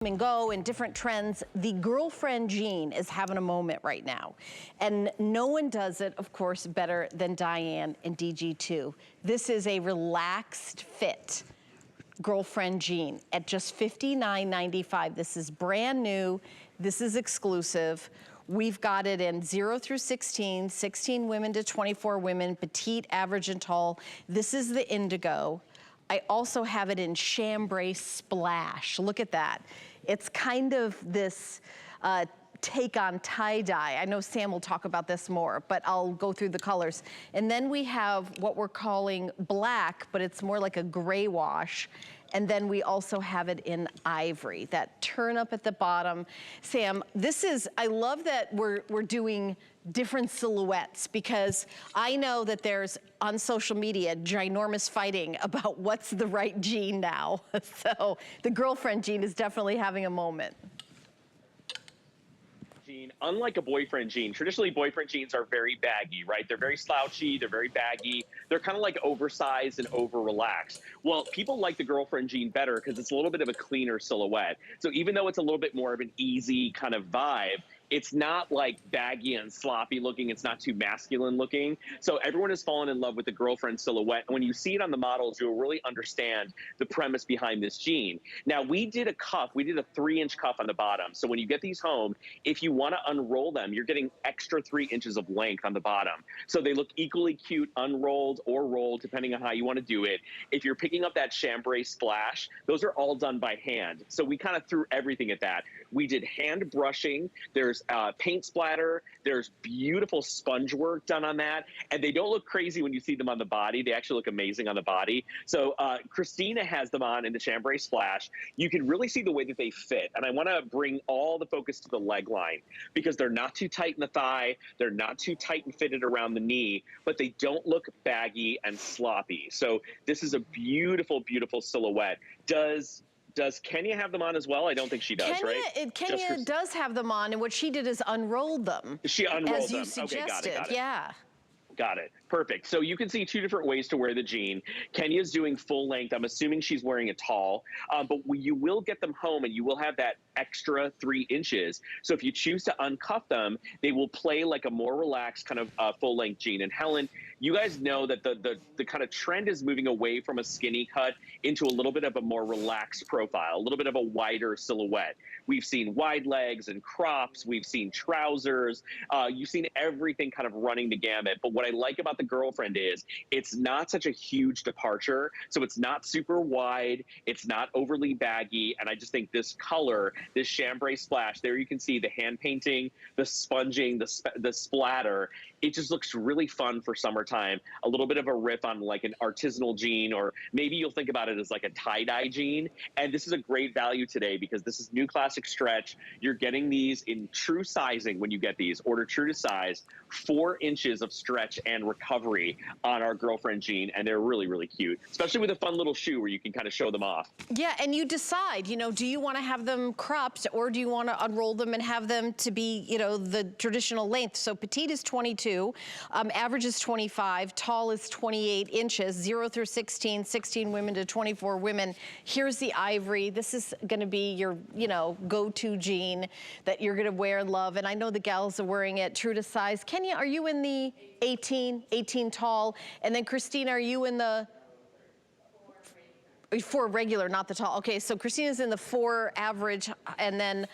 and go and different trends, the girlfriend jean is having a moment right now. And no one does it, of course, better than Diane and DG2. This is a relaxed fit girlfriend jean at just $59.95. This is brand new. This is exclusive. We've got it in 0 through 16, 16 women to 24 women, petite, average, and tall. This is the indigo. I also have it in chambray splash. Look at that. It's kind of this take on tie-dye. I know Sam will talk about this more, but I'll go through the colors. And then we have what we're calling black, but it's more like a gray wash. And then we also have it in ivory, that turn up at the bottom. Sam, this is, I love that we're doing different silhouettes, because I know that there's on social media ginormous fighting about what's the right jean now. So the girlfriend jean is definitely having a moment. Unlike a boyfriend jean, traditionally boyfriend jeans are very baggy, right? They're very slouchy, they're very baggy. They're kind of like oversized and over-relaxed. Well, people like the girlfriend jean better because it's a little bit of a cleaner silhouette. So even though it's a little bit more of an easy kind of vibe, it's not like baggy and sloppy looking. It's not too masculine looking. So everyone has fallen in love with the girlfriend silhouette. And when you see it on the models, you'll really understand the premise behind this jean. Now, we did a cuff. We did a 3-inch cuff on the bottom. So when you get these home, if you want to unroll them, you're getting extra 3 inches of length on the bottom. So they look equally cute, unrolled or rolled, depending on how you want to do it. If you're picking up that chambray splash, those are all done by hand. So we kind of threw everything at that. We did hand brushing. There's paint splatter. There's beautiful sponge work done on that. And they don't look crazy when you see them on the body. They actually look amazing on the body. So Christina has them on in the chambray splash. You can really see the way that they fit. And I want to bring all the focus to the leg line, because they're not too tight in the thigh. They're not too tight and fitted around the knee, but they don't look baggy and sloppy. So this is a beautiful, beautiful silhouette. Does Kenya have them on as well? I don't think she does, right? Kenya does have them on, and what she did is unrolled them. She unrolled as you them. suggested. Okay, got it. Yeah. Got it. Perfect. So you can see 2 different ways to wear the jean. Kenya's doing full length. I'm assuming she's wearing a tall, but you will get them home and you will have that extra 3 inches. So if you choose to uncuff them, they will play like a more relaxed kind of full length jean. And Helen, you guys know that the kind of trend is moving away from a skinny cut into a little bit of a more relaxed profile, a little bit of a wider silhouette. We've seen wide legs and crops. We've seen trousers. You've seen everything kind of running the gamut. But what I like about the girlfriend is it's not such a huge departure. So it's not super wide. It's not overly baggy. And I just think this color, this chambray splash, there you can see the hand painting, the sponging, the splatter. It just looks really fun for summertime. A little bit of a riff on like an artisanal jean, or maybe you'll think about it as like a tie-dye jean. And this is a great value today because this is new classic stretch. You're getting these in true sizing when you get these. Order true to size, 4 inches of stretch and recovery on our girlfriend jean. And they're really, really cute, especially with a fun little shoe where you can kind of show them off. Yeah, and you decide, you know, do you want to have them cropped or do you want to unroll them and have them to be, you know, the traditional length? So petite is 22. Average is 25, tall is 28 inches, 0 through 16, 16 women to 24 women. Here's the ivory. This is going to be your, you know, go-to jean that you're going to wear and love. And I know the gals are wearing it true to size. Kenya, are you in the 18 tall? And then Christina, are you in the 4 regular, not the tall? Okay, so Christina's in the 4 average, and then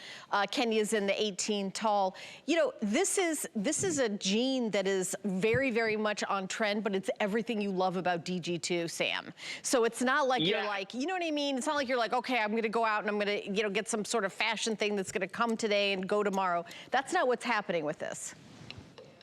Kenya's in the 18 tall. You know, this is a jean that is very, very much on trend, but it's everything you love about DG2, Sam. So it's not like you're like, you know what I mean? It's not like you're like, okay, I'm gonna go out and I'm gonna, you know, get some sort of fashion thing that's gonna come today and go tomorrow. That's not what's happening with this.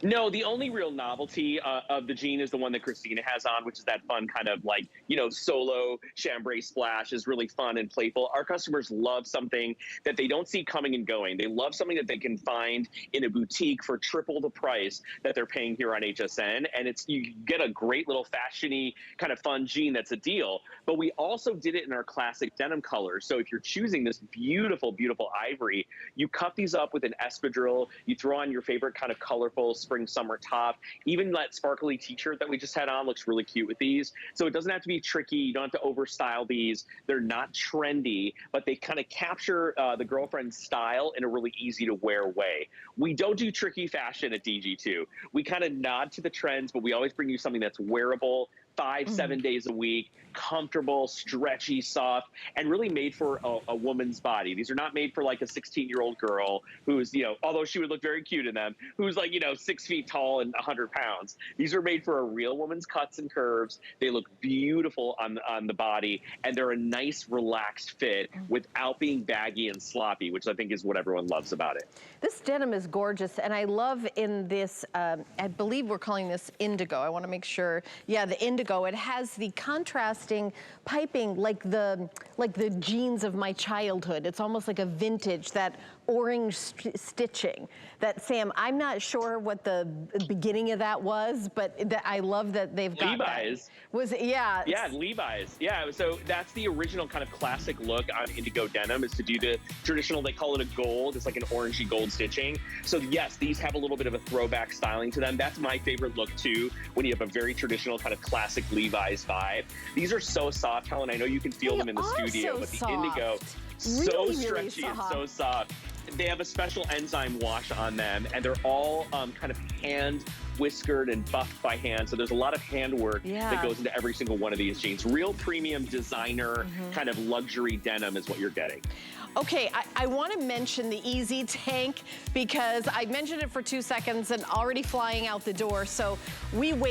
No, the only real novelty of the jean is the one that Christina has on, which is that fun kind of like, you know, solo chambray splash is really fun and playful. Our customers love something that they don't see coming and going. They love something that they can find in a boutique for triple the price that they're paying here on HSN. And it's, you get a great little fashion-y kind of fun jean that's a deal. But we also did it in our classic denim colors. So if you're choosing this beautiful, beautiful ivory, you cuff these up with an espadrille. You throw on your favorite kind of colorful spring, summer top. Even that sparkly t-shirt that we just had on looks really cute with these. So it doesn't have to be tricky. You don't have to overstyle these. They're not trendy, but they kind of capture the girlfriend style in a really easy to wear way. We don't do tricky fashion at DG2. We kind of nod to the trends, but we always bring you something that's wearable, 5-7 days a week, comfortable, stretchy, soft, and really made for a woman's body. These are not made for like a 16-year-old girl who's, you know, although she would look very cute in them, who's like, you know, 6 feet tall and 100 pounds. These are made for a real woman's cuts and curves. They look beautiful on the body, and they're a nice, relaxed fit without being baggy and sloppy, which I think is what everyone loves about it. This denim is gorgeous, and I love in this, I believe we're calling this indigo. I want to make sure. Yeah, the indigo. It has the contrasting piping like the jeans of my childhood. It's almost like a vintage, that orange stitching. That, Sam, I'm not sure what the beginning of that was, but I love that they've got Levi's. That. Was it? Yeah. Yeah, Levi's. Yeah, so that's the original kind of classic look on indigo denim, is to do the traditional, they call it a gold. It's like an orangey gold stitching. So yes, these have a little bit of a throwback styling to them. That's my favorite look too, when you have a very traditional kind of classic Levi's vibe. These are so soft, Helen. I know you can feel them in the studio, but the indigo, so stretchy and so soft. They have a special enzyme wash on them, and they're all kind of hand whiskered and buffed by hand. So there's a lot of handwork that goes into every single one of these jeans. Real premium designer kind of luxury denim is what you're getting. Okay, I want to mention the Easy Tank because I mentioned it for 2 seconds and already flying out the door. So we wait.